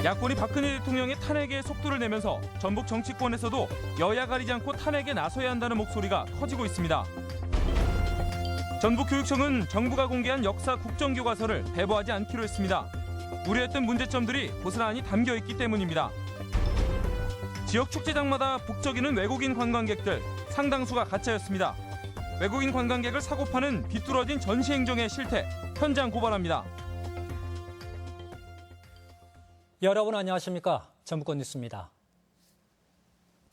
야권이 박근혜 대통령의 탄핵에 속도를 내면서 전북 정치권에서도 여야 가리지 않고 탄핵에 나서야 한다는 목소리가 커지고 있습니다. 전북교육청은 정부가 공개한 역사 국정교과서를 배부하지 않기로 했습니다. 우려했던 문제점들이 고스란히 담겨있기 때문입니다. 지역 축제장마다 북적이는 외국인 관광객들, 상당수가 가짜였습니다. 외국인 관광객을 사고 파는 비뚤어진 전시행정의 실태, 현장 고발합니다. 여러분 안녕하십니까? 전북권 뉴스입니다.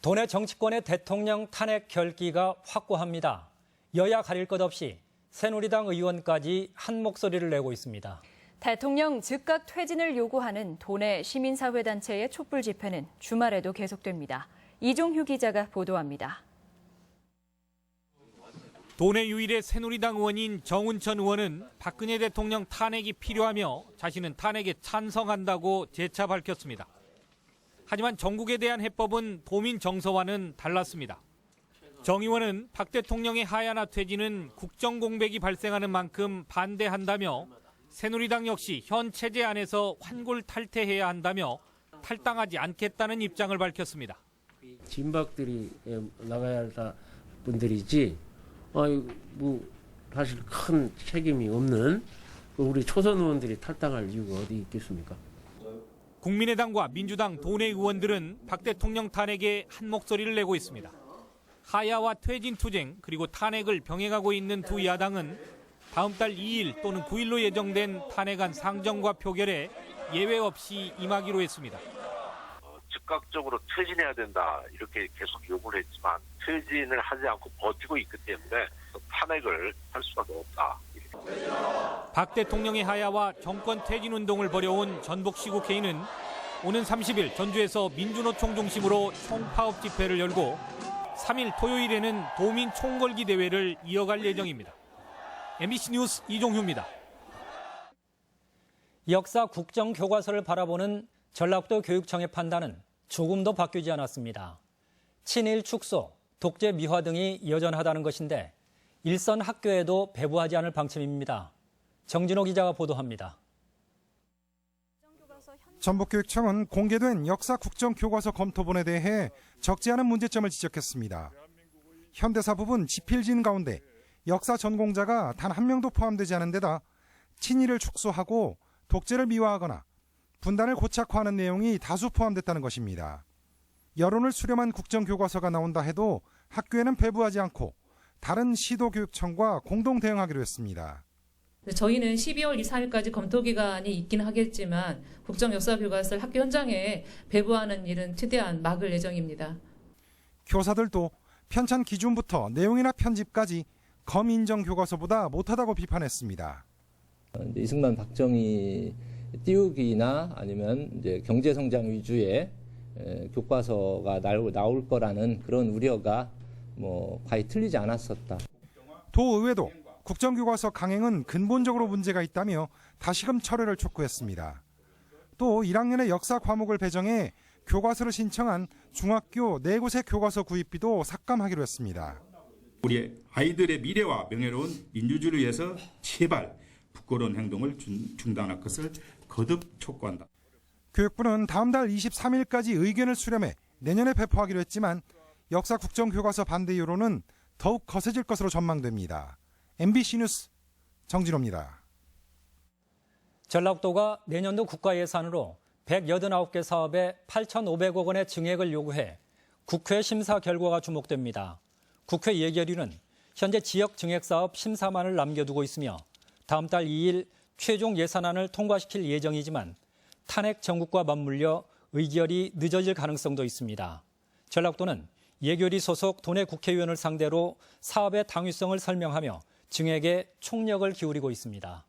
도내 정치권의 대통령 탄핵 결기가 확고합니다. 여야 가릴 것 없이 새누리당 의원까지 한 목소리를 내고 있습니다. 대통령 즉각 퇴진을 요구하는 도내 시민사회단체의 촛불 집회는 주말에도 계속됩니다. 이종휴 기자가 보도합니다. 도내 유일의 새누리당 의원인 정운천 의원은 박근혜 대통령 탄핵이 필요하며 자신은 탄핵에 찬성한다고 재차 밝혔습니다. 하지만 정국에 대한 해법은 도민 정서와는 달랐습니다. 정 의원은 박 대통령의 하야나 퇴진은 국정 공백이 발생하는 만큼 반대한다며 새누리당 역시 현 체제 안에서 환골 탈퇴해야 한다며 탈당하지 않겠다는 입장을 밝혔습니다. 진박들이 나가야 할 분들이지 사실 큰 책임이 없는 우리 초선 의원들이 탈당할 이유가 어디 있겠습니까? 국민의당과 민주당 도내 의원들은 박 대통령 탄핵에 한 목소리를 내고 있습니다. 하야와 퇴진 투쟁 그리고 탄핵을 병행하고 있는 두 야당은 다음 달 2일 또는 9일로 예정된 탄핵안 상정과 표결에 예외 없이 임하기로 했습니다. 즉각적으로 퇴진해야 된다 이렇게 계속 요구를 했지만 퇴진을 하지 않고 버티고 있기 때문에 탄핵을 할 수밖에 없다. 박 대통령의 하야와 정권 퇴진 운동을 벌여온 전북시 국회의는 오는 30일 전주에서 민주노총 중심으로 총파업 집회를 열고 3일 토요일에는 도민 총걸기 대회를 이어갈 예정입니다. MBC 뉴스 이종휴입니다. 역사 국정교과서를 바라보는 전라북도 교육청의 판단은 조금도 바뀌지 않았습니다. 친일 축소, 독재 미화 등이 여전하다는 것인데 일선 학교에도 배부하지 않을 방침입니다. 정진호 기자가 보도합니다. 전북교육청은 공개된 역사 국정교과서 검토본에 대해 적지 않은 문제점을 지적했습니다. 현대사 부분 지필진 가운데 역사 전공자가 단 한 명도 포함되지 않은 데다 친일을 축소하고 독재를 미화하거나 분단을 고착화하는 내용이 다수 포함됐다는 것입니다. 여론을 수렴한 국정교과서가 나온다 해도 학교에는 배부하지 않고 다른 시도교육청과 공동 대응하기로 했습니다. 저희는 12월 24일까지 검토 기간이 있긴 하겠지만 국정역사교과서를 학교 현장에 배부하는 일은 최대한 막을 예정입니다. 교사들도 편찬 기준부터 내용이나 편집까지 검인정 교과서보다 못하다고 비판했습니다. 이승만 박정희 띄우기나 아니면 이제 경제 성장 위주의 교과서가 나올 거라는 그런 우려가 과히 틀리지 않았었다. 도의회도 국정교과서 강행은 근본적으로 문제가 있다며 다시금 철회를 촉구했습니다. 또 1학년의 역사 과목을 배정해 교과서를 신청한 중학교 4곳의 교과서 구입비도 삭감하기로 했습니다. 우리 아이들의 미래와 명예로운 민주주의를 위해서 제발 부끄러운 행동을 중단할 것을 거듭 촉구한다. 교육부는 다음 달 23일까지 의견을 수렴해 내년에 배포하기로 했지만 역사 국정교과서 반대 여론은 더욱 거세질 것으로 전망됩니다. MBC 뉴스 정진호입니다. 전라북도가 내년도 국가 예산으로 189개 사업에 8,500억 원의 증액을 요구해 국회 심사 결과가 주목됩니다. 국회 예결위는 현재 지역 증액 사업 심사만을 남겨두고 있으며 다음 달 2일 최종 예산안을 통과시킬 예정이지만 탄핵 정국과 맞물려 의결이 늦어질 가능성도 있습니다. 전라북도는 예결위 소속 도내 국회의원을 상대로 사업의 당위성을 설명하며 증액에 총력을 기울이고 있습니다.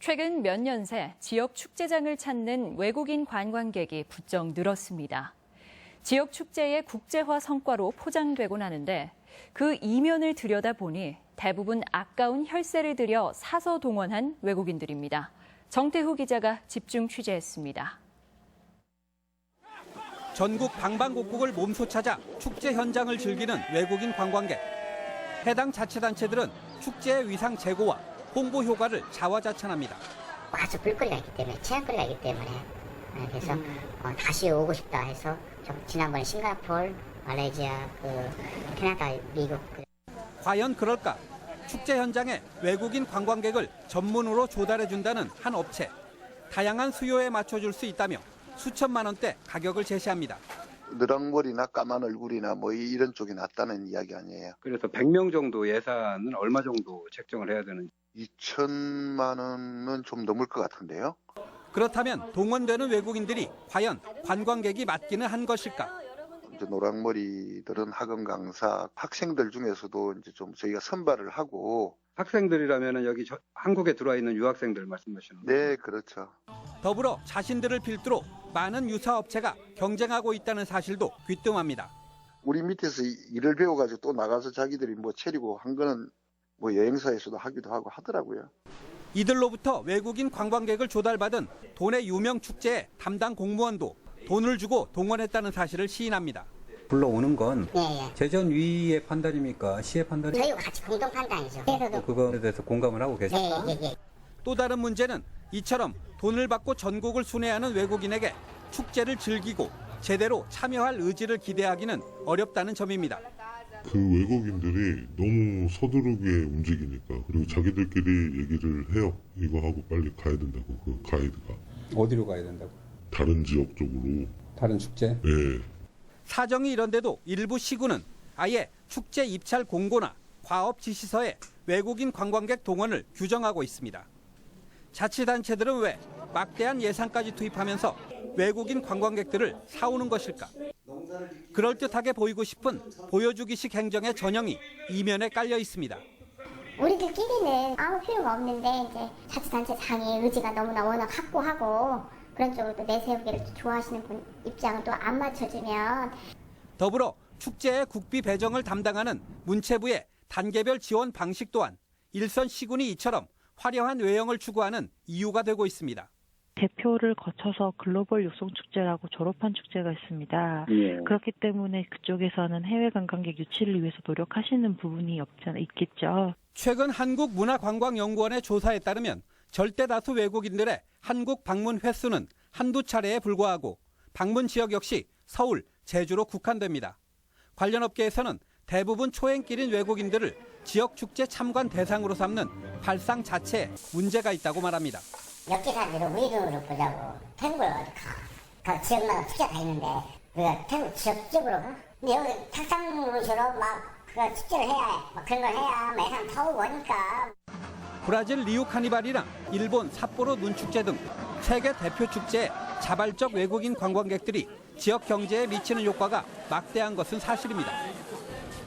최근 몇 년 새 지역 축제장을 찾는 외국인 관광객이 부쩍 늘었습니다. 지역 축제의 국제화 성과로 포장되곤 하는데 그 이면을 들여다보니 대부분 아까운 혈세를 들여 사서 동원한 외국인들입니다. 정태후 기자가 집중 취재했습니다. 전국 방방곡곡을 몸소 찾아 축제 현장을 즐기는 외국인 관광객. 해당 자치단체들은 축제의 위상 제고와 홍보 효과를 자화자찬합니다. 아주 볼거리가 있기 때문에, 체험거리가 있기 때문에 그래서 다시 오고 싶다 해서 좀 지난번에 싱가포르, 말레이시아, 캐나다, 미국. 과연 그럴까? 축제 현장에 외국인 관광객을 전문으로 조달해준다는 한 업체. 다양한 수요에 맞춰줄 수 있다며 수천만 원대 가격을 제시합니다. 느랑머리나 까만 얼굴이나 뭐 이런 쪽이 낫다는 이야기 아니에요. 그래서 100명 정도 예산은 얼마 정도 책정을 해야 되는지. 2천만 원은 좀 넘을 것 같은데요. 그렇다면 동원되는 외국인들이 과연 관광객이 맞기는 한 것일까? 이제 노랑머리들은 학원 강사, 학생들 중에서도 이제 좀 저희가 선발을 하고. 학생들이라면 여기 한국에 들어와 있는 유학생들 말씀하시는 거예요? 네, 그렇죠. 더불어 자신들을 필두로 많은 유사 업체가 경쟁하고 있다는 사실도 귀뜸합니다. 우리 밑에서 일을 배워가지고 또 나가서 자기들이 뭐 차리고 한 거는 뭐 여행사에서도 하기도 하고 하더라고요. 이들로부터 외국인 관광객을 조달받은 도내 유명 축제의 담당 공무원도 돈을 주고 동원했다는 사실을 시인합니다. 불러오는 건 예. 재전위의 판단입니까? 시의 판단입니까? 저희와 같이 공동 판단이죠. 그래서도 그거에 대해서 공감을 하고 계십니까? 예. 또 다른 문제는 이처럼 돈을 받고 전국을 순회하는 외국인에게 축제를 즐기고 제대로 참여할 의지를 기대하기는 어렵다는 점입니다. 그 외국인들이 너무 서두르게 움직이니까, 그리고 자기들끼리 얘기를 해요. 이거 하고 빨리 가야 된다고, 그 가이드가. 어디로 가야 된다고? 다른 지역 쪽으로. 다른 축제? 네. 사정이 이런데도 일부 시군은 아예 축제 입찰 공고나 과업 지시서에 외국인 관광객 동원을 규정하고 있습니다. 자치단체들은 왜 막대한 예산까지 투입하면서 외국인 관광객들을 사오는 것일까? 그럴듯하게 보이고 싶은 보여주기식 행정의 전형이 이면에 깔려 있습니다. 우리들끼리는 아무 필요가 없는데 이제 자치단체장의 의지가 너무나 워낙 확고하고 그런 쪽으로 또 내세우기를 좋아하시는 분 입장은 또 안 맞춰주면. 더불어 축제의 국비 배정을 담당하는 문체부의 단계별 지원 방식 또한 일선 시군이 이처럼 화려한 외형을 추구하는 이유가 되고 있습니다. 대표를 거쳐서 글로벌 육성축제라고 졸업한 축제가 있습니다. 예. 그렇기 때문에 그쪽에서는 해외 관광객 유치를 위해서 노력하시는 부분이 있겠죠. 최근 한국문화관광연구원의 조사에 따르면 절대 다수 외국인들의 한국 방문 횟수는 한두 차례에 불과하고 방문 지역 역시 서울, 제주로 국한됩니다. 관련 업계에서는 대부분 초행길인 외국인들을 지역 축제 참관 대상으로 삼는 발상 자체에 문제가 있다고 말합니다. 엽기사들은 우리 눈으로 보자고 태국을 각 지역마다 축제가 다 있는데 우리가 태국 지역적으로 가? 근데 여기 탁상무시로 막 그 축제를 해야 막 그런 걸 해야 막 예산 타오고 하니까. 브라질 리우 카니발이랑 일본 삿포로 눈축제 등 세계 대표 축제에 자발적 외국인 관광객들이 지역 경제에 미치는 효과가 막대한 것은 사실입니다.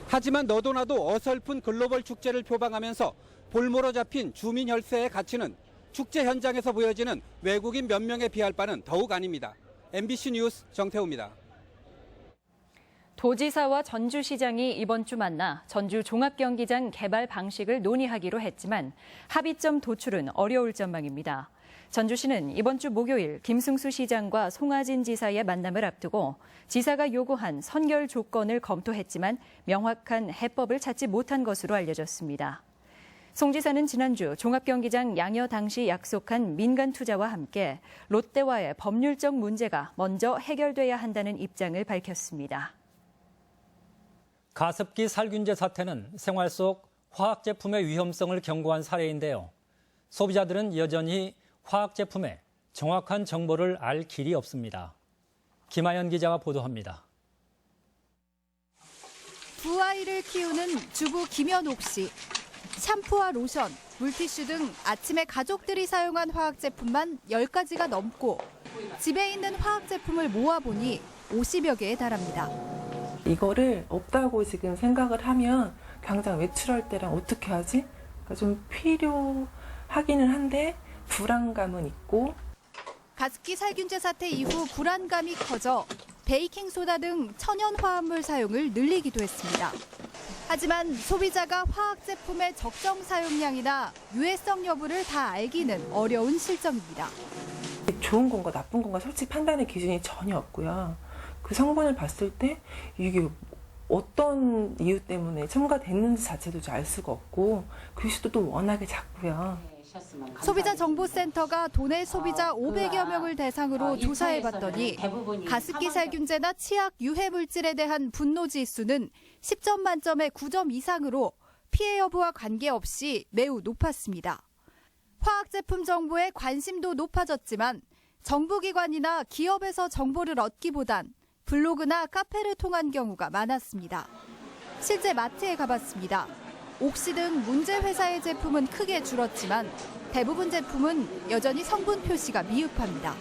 하지만 너도 나도 어설픈 글로벌 축제를 표방하면서 볼모로 잡힌 주민 혈세의 가치는 축제 현장에서 보여지는 외국인 몇 명에 비할 바는 더욱 아닙니다. MBC 뉴스 정태우입니다. 도지사와 전주시장이 이번 주 만나 전주 종합경기장 개발 방식을 논의하기로 했지만 합의점 도출은 어려울 전망입니다. 전주시는 이번 주 목요일 김승수 시장과 송하진 지사의 만남을 앞두고 지사가 요구한 선결 조건을 검토했지만 명확한 해법을 찾지 못한 것으로 알려졌습니다. 송 지사는 지난주 종합경기장 양여 당시 약속한 민간 투자와 함께 롯데와의 법률적 문제가 먼저 해결돼야 한다는 입장을 밝혔습니다. 가습기 살균제 사태는 생활 속 화학 제품의 위험성을 경고한 사례인데요. 소비자들은 여전히 화학 제품의 정확한 정보를 알 길이 없습니다. 김하연 기자가 보도합니다. 두 아이를 키우는 주부 김현옥 씨. 샴푸와 로션, 물티슈 등 아침에 가족들이 사용한 화학 제품만 10가지가 넘고 집에 있는 화학 제품을 모아보니 50여 개에 달합니다. 이거를 없다고 지금 생각을 하면 당장 외출할 때랑 어떻게 하지? 그러니까 좀 필요하기는 한데 불안감은 있고. 가습기 살균제 사태 이후 불안감이 커져 베이킹소다 등 천연 화합물 사용을 늘리기도 했습니다. 하지만 소비자가 화학 제품의 적정 사용량이나 유해성 여부를 다 알기는 어려운 실정입니다. 좋은 건가 나쁜 건가 솔직히 판단의 기준이 전혀 없고요. 그 성분을 봤을 때 이게 어떤 이유 때문에 첨가됐는지 자체도 알 수가 없고 글씨도 워낙에 작고요. 소비자정보센터가 도내 소비자 500여 명을 대상으로 조사해봤더니 가습기 살균제나 치약 유해 물질에 대한 분노지수는 10점 만점에 9점 이상으로 피해 여부와 관계없이 매우 높았습니다. 화학제품 정보에 관심도 높아졌지만 정부기관이나 기업에서 정보를 얻기보단 블로그나 카페를 통한 경우가 많았습니다. 실제 마트에 가봤습니다. 옥시 등 문제 회사의 제품은 크게 줄었지만 대부분 제품은 여전히 성분 표시가 미흡합니다.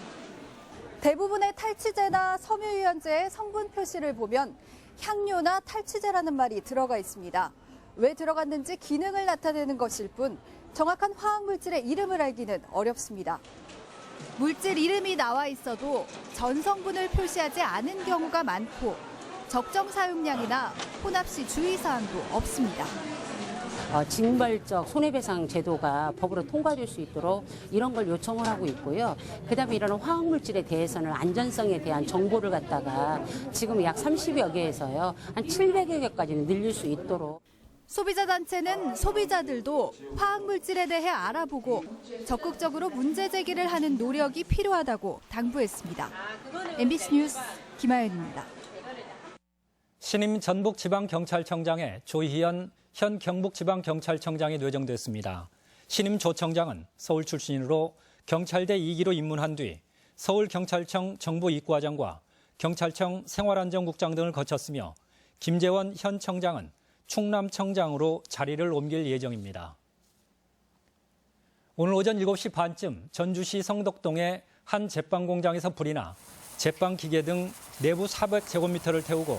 대부분의 탈취제나 섬유유연제의 성분 표시를 보면 향료나 탈취제라는 말이 들어가 있습니다. 왜 들어갔는지 기능을 나타내는 것일 뿐 정확한 화학물질의 이름을 알기는 어렵습니다. 물질 이름이 나와 있어도 전 성분을 표시하지 않은 경우가 많고 적정 사용량이나 혼합 시 주의사항도 없습니다. 징벌적 손해배상 제도가 법으로 통과될 수 있도록 이런 걸 요청을 하고 있고요. 그다음에 이런 화학물질에 대해서는 안전성에 대한 정보를 갖다가 지금 약 30여 개에서요. 한 700여 개까지는 늘릴 수 있도록. 소비자단체는 소비자들도 화학물질에 대해 알아보고 적극적으로 문제 제기를 하는 노력이 필요하다고 당부했습니다. MBC 뉴스 김하연입니다. 신임 전북지방경찰청장에 조희연 현 경북지방경찰청장이 뇌정됐습니다. 신임 조 청장은 서울 출신으로 경찰대 2기로 입문한 뒤 서울경찰청 정보입구과장과 경찰청 생활안전국장 등을 거쳤으며 김재원 현 청장은 충남청장으로 자리를 옮길 예정입니다. 오늘 오전 7시 반쯤 전주시 성덕동의 한 제빵공장에서 불이 나 제빵기계 등 내부 400제곱미터를 태우고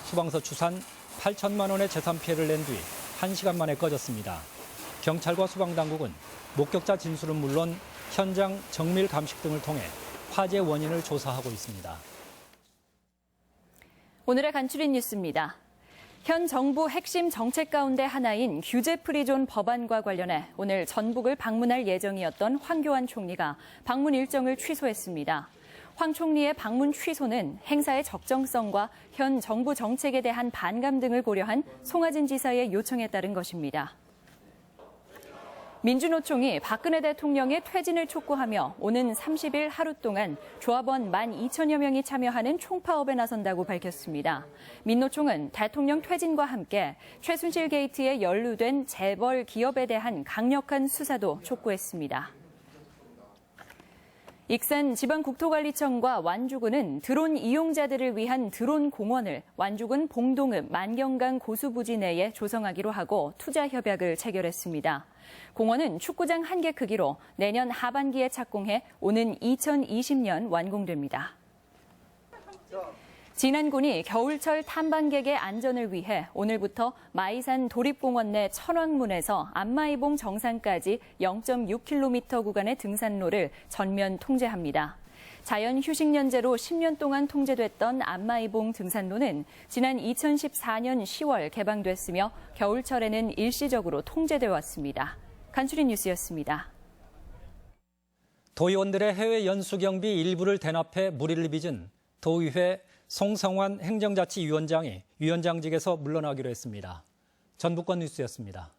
소방서 추산 8천만 원의 재산 피해를 낸 뒤 1시간 만에 꺼졌습니다. 경찰과 소방당국은 목격자 진술은 물론 현장 정밀 감식 등을 통해 화재 원인을 조사하고 있습니다. 오늘의 간추린 뉴스입니다. 현 정부 핵심 정책 가운데 하나인 규제 프리존 법안과 관련해 오늘 전북을 방문할 예정이었던 황교안 총리가 방문 일정을 취소했습니다. 황 총리의 방문 취소는 행사의 적정성과 현 정부 정책에 대한 반감 등을 고려한 송하진 지사의 요청에 따른 것입니다. 민주노총이 박근혜 대통령의 퇴진을 촉구하며 오는 30일 하루 동안 조합원 12,000여 명이 참여하는 총파업에 나선다고 밝혔습니다. 민노총은 대통령 퇴진과 함께 최순실 게이트에 연루된 재벌 기업에 대한 강력한 수사도 촉구했습니다. 익산 지방국토관리청과 완주군은 드론 이용자들을 위한 드론 공원을 완주군 봉동읍 만경강 고수부지 내에 조성하기로 하고 투자 협약을 체결했습니다. 공원은 축구장 1개 크기로 내년 하반기에 착공해 오는 2020년 완공됩니다. 진안군이 겨울철 탐방객의 안전을 위해 오늘부터 마이산 도립공원 내 천왕문에서 안마이봉 정상까지 0.6km 구간의 등산로를 전면 통제합니다. 자연 휴식연제로 10년 동안 통제됐던 안마이봉 등산로는 지난 2014년 10월 개방됐으며 겨울철에는 일시적으로 통제돼 왔습니다. 간추린 뉴스였습니다. 도의원들의 해외 연수 경비 일부를 대납해 물의를 빚은 도의회 송성환 행정자치위원장이 위원장직에서 물러나기로 했습니다. 전북권 뉴스였습니다.